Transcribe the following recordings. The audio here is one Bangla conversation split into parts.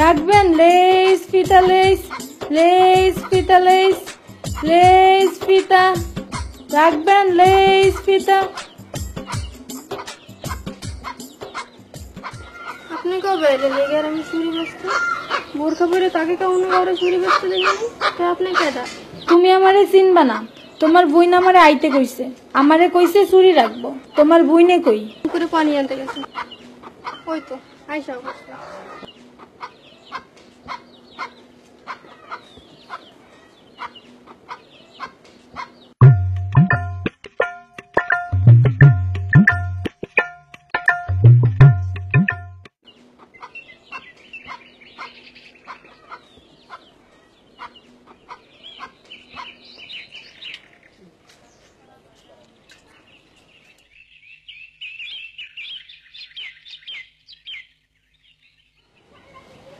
রাখবেন লেস ফিতা লেস লেস ফিতা লেস লেস ফিতা রাখবেন লেস ফিতা। আপনি কবে এলেন এই গ্রামে চুরি বেচতে? বোরখা পরে তাকে কেমন ঘরে চুরি বেচতে দেখলেন? আপনি কেডা? তুমি আমারে চিনবা না, তোমার বইন আমারে আইতে কইছে, আমারে কইছে চুরি রাখবো। তোমার বইনে কই? করে পানি আনতে গেছে। ওই তো আইসা অবস্থা।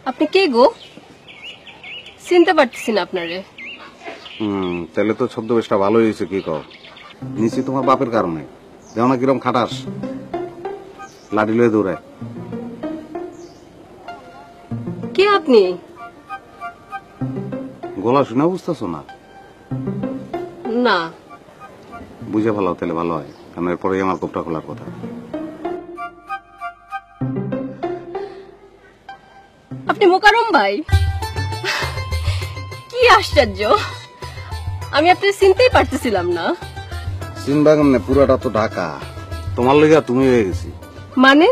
আপনি কে গো? চিনতে পারতেছি না আপনারে। তাহলে তো ছদ্মবেশটা ভালো হয়েছে। কি কও? নিশ্চয় তোমার বাপের কারণে। দেখো না কিরম খাটাস, লাঠি লয়ে দৌড়ায়। কে আপনি? গলা শুনে বুঝতেছো না? না। বুঝে ভালো তাহলে ভালো হয়, কারণ এরপরে আমার কোপটা খোলার কথা। আপনি মোকারম ভাই? কি আশ্চর্য, আমি আপনার চিনতেই পারতেছিলাম না। চিনবা কেমনে? পুরাটা তো ঢাকা। তোমার লেগে তুমি হয়ে গেছি। মানে?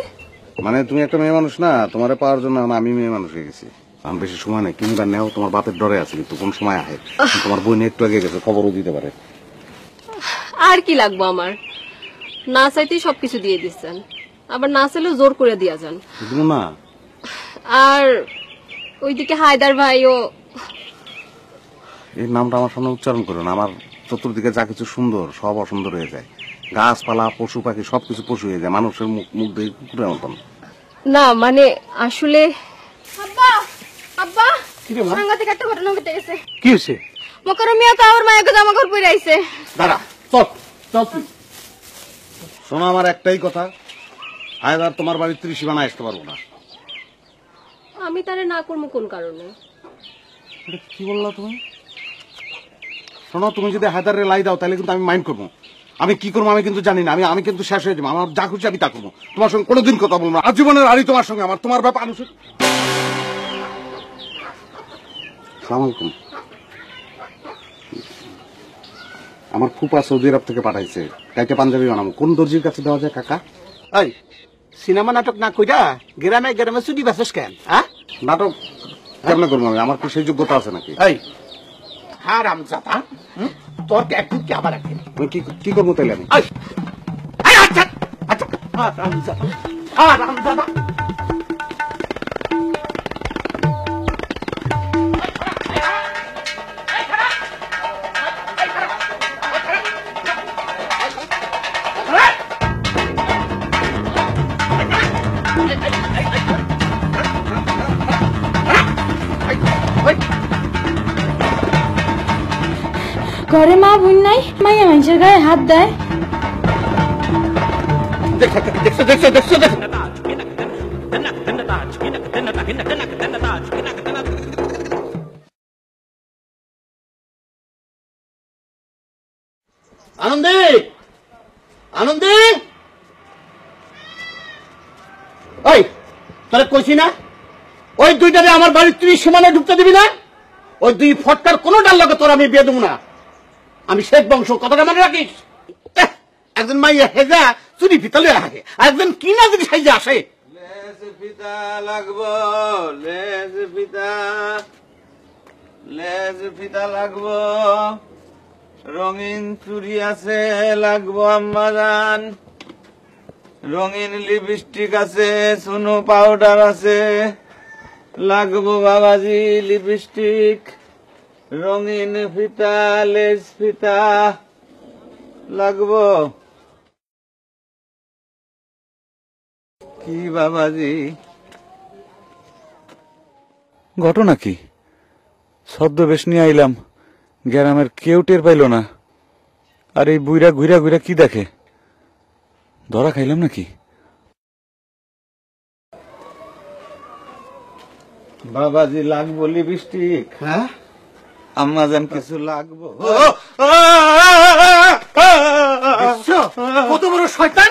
মানে তুমি একটা মেয়ে মানুষ না, তোমারে পাওয়ার জন্য আমি মেয়ে মানুষ হয়ে গেছি। আমি বেশি সময় নেই, কিনবার নেও। তোমার বাপের ডরে আছে, কিন্তু কোন সময় আহে। তোমার বই একটু আগে গেছে, খবরও দিতে পারে। আর কি লাগবো আমার? না চাইতেই সবকিছু দিয়ে দিচ্ছেন, আবার না চাইলেও জোর করে দিয়া যান না। আর ওইদিকে হায়দার ভাইও। এই নামটা আমার সামনে উচ্চারণ করো না। আমার চতুর্দিকে যা কিছু সুন্দর সব অসুন্দর হয়ে যায়। গাছপালা, পশু পাখি সবকিছু পশু হয়ে যায়। মানুষের মুখ দিয়ে কুকুরের মতন। না মানে আসলে আব্বা আব্বা সাংঘাতিক একটা ঘটনা ঘটে গেছে। কি হয়েছে? মোকারম মিয়া তো আমার মায়ের জামা কাপড় পরে আইছে। দাঁড়া, চল চল তুই। শোনো, আমার একটাই কথা, হায়দার তোমার বাড়ির ত্রিসীমানা আসতে পারবো না। আমি তারে না করবো কোন কারণে? কি বললা তুমি? শোনো, তুমি যদি হায়দারে লাই দাও তাহলে কিন্তু আমি মাইন্ড করবো। আমি কি করবো আমি কিন্তু জানি না। আমি কিন্তু শেষ হয়ে যাবো। আমার যা খুশি আমি তা করবো। তোমার সঙ্গে কোনোদিন কথা বলবো না। আজীবনের আড়ি তোমার সঙ্গে আমার। তোমার ব্যাপার আনুষিক। আসসালামু আলাইকুম। আমার ফুপা সৌদি আরব থেকে পাঠাইছে, কাইটা পাঞ্জাবি বানাবো। কোন দর্জির কাছে দেওয়া যায় কাকা? এই সিনেমা নাটক না কইরা গ্রামে গ্রামে চুরি বাসস কেন? নাটক কেমন করবো আমি? আমার কি সেই যোগ্যতা আছে নাকি? এই হারামজাদা, তোর একটু কি আবার রাখে? আমি কি করবো তাইলে? আমি আচ্ছা আচ্ছা হারামজাদা, হারামজাদা। ঘরে মা বোন নাই, মাইয়া মানুষের গায়ে হাত দেয়। দেখছো দেখছো দেখছো দেখছো। আনন্দে আনন্দে, ওই তোরা কইছি না ওই দুইটারে আমার বাড়ির 30 সীমানায় ঢুকতে দিবি না? ওই দুই ফটকার কোন ডাল লাগে তোর আমি বিয়ে দেবো না। আমি শেখ বংশ, কথাটা মনে রাখিস। একজন মাইয়া হেজা চুরি পিতলে আগে, আর একজন কিনা যদি সাইজে আসে। লেজ ফিতা লাগবো, লেজ ফিতা, লেজ ফিতা লাগবো, রঙিন চুড়ি আছে লাগবো আম্মাজান, রঙিন লিপস্টিক আছে, সুনো পাউডার আছে লাগবো বাবাজি লিপস্টিক, রঙিন ফিতা, লেজ ফিতা লাগবো। কি বাবাজি? ঘটনা কি? ছদ্মবেশ নিয়ে আইলাম, গ্রামের কেউ টের পাইল না। আর এই বুইরা ঘুরা ঘুরা কি দেখে? ধরা খাইলাম নাকি? বাবাজি লাগবো লিপস্টিক? হ্যাঁ আম্মাজান কিছু লাগবো? কত বড় শয়তান!